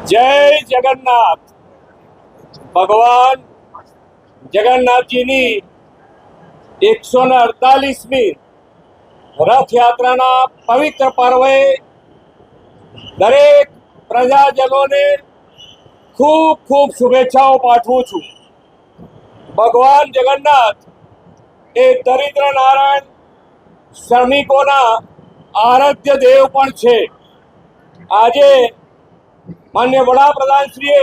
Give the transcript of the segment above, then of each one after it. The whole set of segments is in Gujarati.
जय जगन्नाथ। भगवान जगन्नाथजीની 148મી રથયાત્રાના પવિત્ર પર્વે દરેક પ્રજાજનોને ખૂબ ખૂબ શુભેચ્છાઓ પાઠવું છું। ભગવાન જગન્નાથ એ દરિદ્ર નારાયણ શ્રમિકોના આરાધ્ય દેવ પણ છે। આજે માન્ય વડાપ્રધાનશ્રીએ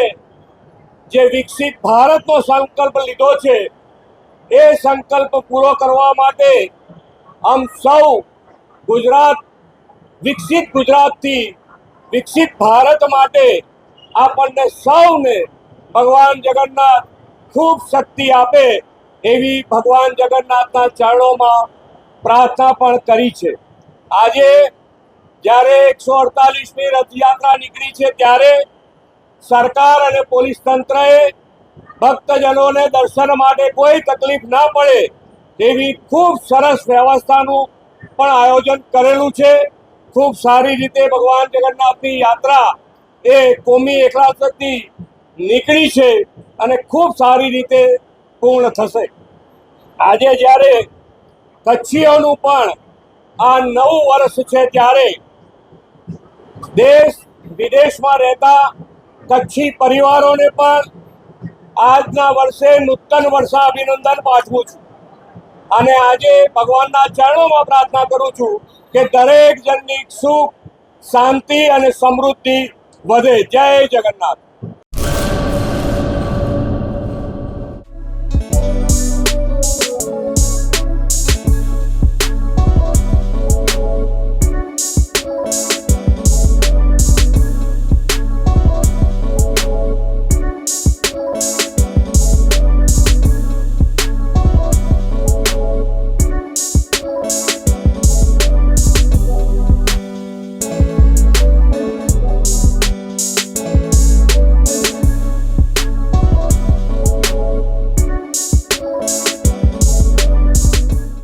જે વિકસિત ભારતનો સંકલ્પ લીધો છે એ સંકલ્પ પૂરો કરવા માટે हम સૌ ગુજરાત વિકસિત ગુજરાતથી વિકસિત ભારત માટે આપણને સૌને ભગવાન જગન્નાથ ખૂબ શક્તિ આપે એવી ભગવાન જગન્નાથના ચરણોમાં પ્રાર્થના પણ કરી છે। આજે જ્યારે 148મી રથયાત્રા નીકળી છે ત્યારે સરકાર અને પોલીસ તંત્રએ ભક્તજનોને દર્શન માટે કોઈ તકલીફ ના પડે તેવી ખૂબ સરસ વ્યવસ્થાનું પણ આયોજન કરેલું છે। ખૂબ સારી રીતે ભગવાન જગન્નાથની યાત્રા એ કોમી એકલાસથી નીકળી છે અને ખૂબ સારી રીતે પૂર્ણ થશે। આજે જ્યારે કચ્છીઓનું પણ આ નવું વર્ષ છે ત્યારે દેશ વિદેશમાં રહેતા કચ્છી પરિવારોને પણ આજના વર્ષે નૂતન વર્ષા અભિનંદન પાઠવું છું અને આજે ભગવાનના ચરણોમાં પ્રાર્થના કરું છું કે દરેક જણની સુખ શાંતિ અને સમૃદ્ધિ વધે। જય જગન્નાથ।